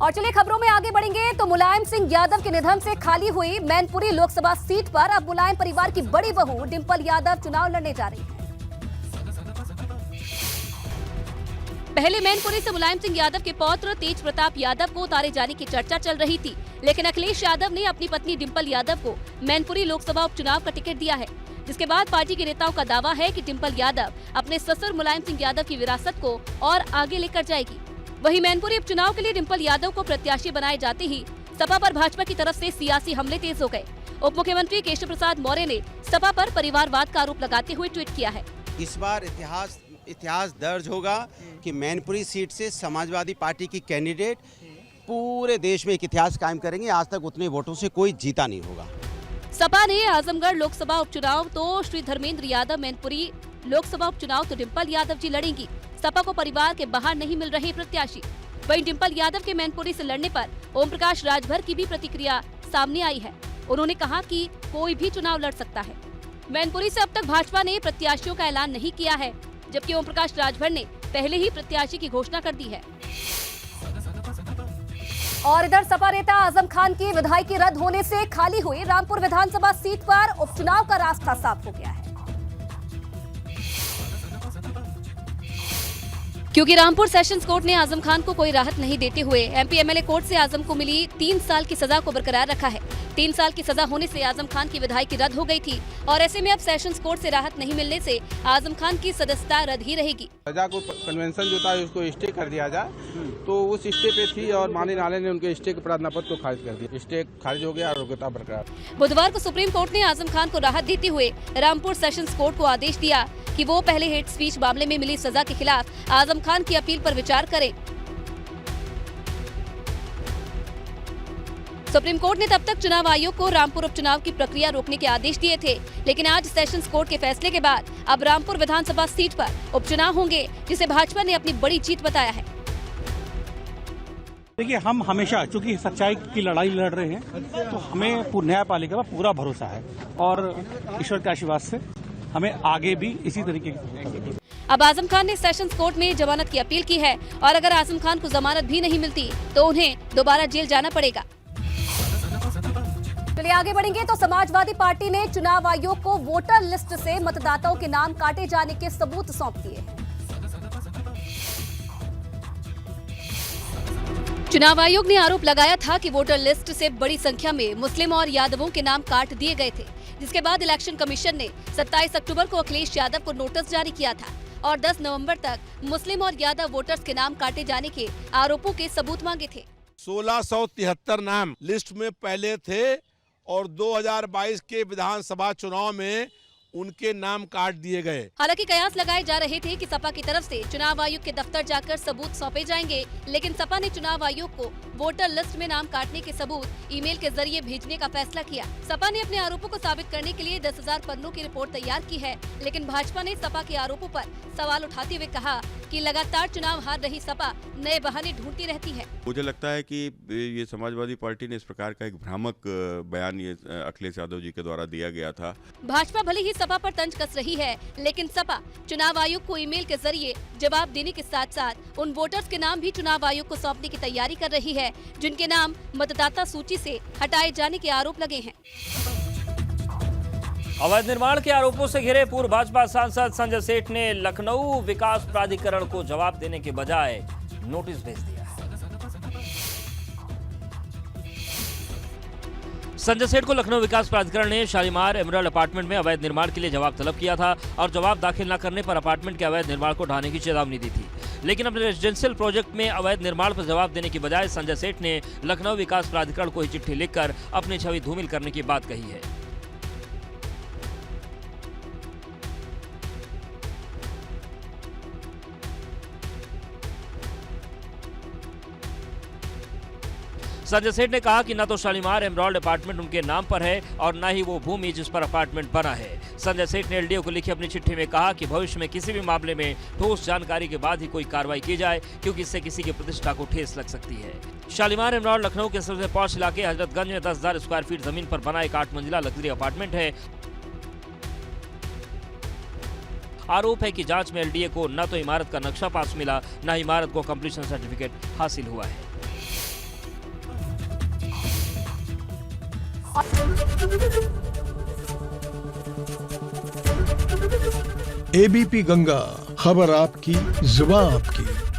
और चलिए खबरों में आगे बढ़ेंगे तो मुलायम सिंह यादव के निधन से खाली हुई मैनपुरी लोकसभा सीट पर अब मुलायम परिवार की बड़ी बहू डिंपल यादव चुनाव लड़ने जा रही है। पहले मैनपुरी से मुलायम सिंह यादव के पौत्र तेज प्रताप यादव को उतारे जाने की चर्चा चल रही थी, लेकिन अखिलेश यादव ने अपनी पत्नी डिंपल यादव को मैनपुरी लोकसभा उपचुनाव का टिकट दिया है, जिसके बाद पार्टी के नेताओं का दावा है कि डिंपल यादव अपने ससुर मुलायम सिंह यादव की विरासत को और आगे लेकर जाएगी। वहीं मैनपुरी उपचुनाव के लिए डिंपल यादव को प्रत्याशी बनाए जाते ही सपा पर भाजपा की तरफ से सियासी हमले तेज हो गए। उप मुख्यमंत्री केशव प्रसाद मौर्य ने सपा पर परिवारवाद का आरोप लगाते हुए ट्वीट किया है। इस बार इतिहास दर्ज होगा कि मैनपुरी सीट से समाजवादी पार्टी की कैंडिडेट पूरे देश में एक इतिहास कायम करेंगे। आज तक उतने वोटों से कोई जीता नहीं होगा। सपा ने आजमगढ़ लोकसभा उपचुनाव तो श्री धर्मेंद्र यादव, मैनपुरी लोकसभा उपचुनाव तो डिंपल यादव जी लड़ेंगी। सपा को परिवार के बाहर नहीं मिल रहे प्रत्याशी। वहीं डिंपल यादव के मैनपुरी से लड़ने पर ओम प्रकाश राजभर की भी प्रतिक्रिया सामने आई है। उन्होंने कहा कि कोई भी चुनाव लड़ सकता है। मैनपुरी से अब तक भाजपा ने प्रत्याशियों का ऐलान नहीं किया है, जबकि ओम प्रकाश राजभर ने पहले ही प्रत्याशी की घोषणा कर दी है। और इधर सपा नेता आजम खान की विधायकी रद्द होने से खाली हुई रामपुर विधानसभा सीट पर उपचुनाव का रास्ता साफ हो गया है, क्योंकि रामपुर सेशंस कोर्ट ने आजम खान को कोई राहत नहीं देते हुए एमपी एमएलए कोर्ट से आजम को मिली 3 साल की सजा को बरकरार रखा है। 3 साल की सजा होने से आजम खान की विधायकी रद्द हो गई थी और ऐसे में अब सेशंस कोर्ट से राहत नहीं मिलने से आजम खान की सदस्यता रद्द ही रहेगी। सजा को कन्वेंशन जो था उसको स्टे कर दिया जाए, तो उस स्टे पे थी और माननीय न्यायालय ने उनके स्टे के प्रार्थना पत्र को खारिज कर दिया। स्टे खारिज हो गया, आरोग्यता बरकरार। बुधवार को सुप्रीम कोर्ट ने आजम खान को राहत देते हुए रामपुर सेशंस कोर्ट को आदेश दिया कि वो पहले हेट स्पीच मामले में मिली सजा के खिलाफ आजम खान की अपील पर विचार करें। सुप्रीम कोर्ट ने तब तक चुनाव आयोग को रामपुर उपचुनाव की प्रक्रिया रोकने के आदेश दिए थे, लेकिन आज सेशंस कोर्ट के फैसले के बाद अब रामपुर विधानसभा सीट पर उपचुनाव होंगे, जिसे भाजपा ने अपनी बड़ी जीत बताया है। देखिए, हम हमेशा चूंकि सच्चाई की लड़ाई लड़ रहे हैं, तो हमें न्यायपालिका पर पूरा भरोसा है और ईश्वर के आशीर्वाद से हमें आगे भी इसी तरीके की। अब आजम खान ने सेशंस कोर्ट में जमानत की अपील की है और अगर आजम खान को जमानत भी नहीं मिलती तो उन्हें दोबारा जेल जाना पड़ेगा। चलिए आगे बढ़ेंगे तो समाजवादी पार्टी ने चुनाव आयोग को वोटर लिस्ट से मतदाताओं के नाम काटे जाने के सबूत सौंप दिए। चुनाव आयोग ने आरोप लगाया था कि वोटर लिस्ट से बड़ी संख्या में मुस्लिम और यादवों के नाम काट दिए गए थे, जिसके बाद इलेक्शन कमीशन ने 27 अक्टूबर को अखिलेश यादव को नोटिस जारी किया था और 10 नवंबर तक मुस्लिम और यादव वोटर्स के नाम काटे जाने के आरोपों के सबूत मांगे थे। 1673 नाम लिस्ट में पहले थे और 2022 के विधानसभा चुनाव में उनके नाम काट दिए गए। हालांकि कयास लगाए जा रहे थे कि सपा की तरफ से चुनाव आयोग के दफ्तर जाकर सबूत सौंपे जाएंगे, लेकिन सपा ने चुनाव आयोग को वोटर लिस्ट में नाम काटने के सबूत ईमेल के जरिए भेजने का फैसला किया। सपा ने अपने आरोपों को साबित करने के लिए 10,000 पन्नों की रिपोर्ट तैयार की है, लेकिन भाजपा ने सपा के आरोपों पर सवाल उठाते हुए कहा कि लगातार चुनाव हार रही सपा नए बहाने ढूंढती रहती है। मुझे लगता है कि ये समाजवादी पार्टी ने इस प्रकार का एक भ्रामक बयान ये अखिलेश यादव जी के द्वारा दिया गया था। भाजपा भले ही सपा पर तंज कस रही है, लेकिन सपा चुनाव आयोग को ईमेल के जरिए जवाब देने के साथ साथ उन वोटर्स के नाम भी चुनाव आयोग को सौंपने की तैयारी कर रही है जिनके नाम मतदाता सूची से हटाए जाने के आरोप लगे हैं। अवैध निर्माण के आरोपों से घिरे पूर्व भाजपा सांसद संजय सेठ ने लखनऊ विकास प्राधिकरण को जवाब देने के बजाय नोटिस भेज दिया है। संजय सेठ को लखनऊ विकास प्राधिकरण ने शालीमार एमराल्ड अपार्टमेंट में अवैध निर्माण के लिए जवाब तलब किया था और जवाब दाखिल न करने पर अपार्टमेंट के अवैध निर्माण को ढाने की चेतावनी दी थी, लेकिन अपने रेजिडेंशियल प्रोजेक्ट में अवैध निर्माण पर जवाब देने की बजाय संजय सेठ ने लखनऊ विकास प्राधिकरण को ही चिट्ठी लिखकर अपनी छवि धूमिल करने की बात कही है। संजय सेठ ने कहा कि न तो शालीमार एमराल्ड अपार्टमेंट उनके नाम पर है और न ही वो भूमि जिस पर अपार्टमेंट बना है। संजय सेठ ने एलडीओ को लिखी अपनी चिट्ठी में कहा कि भविष्य में किसी भी मामले में ठोस जानकारी के बाद ही कोई कार्रवाई की जाए, क्योंकि इससे किसी की प्रतिष्ठा को ठेस लग सकती है। शालीमार एमराल्ड लखनऊ के सबसे पॉश इलाके हजरतगंज में 10,000 स्क्वायर फीट जमीन पर बना एक 8 मंजिला लग्जरी अपार्टमेंट है। आरोप है कि जांच में एलडीए को न तो इमारत का नक्शा पास मिला, न इमारत को कंप्लीशन सर्टिफिकेट हासिल हुआ है। एबीपी गंगा, खबर आपकी, जुबान आपकी।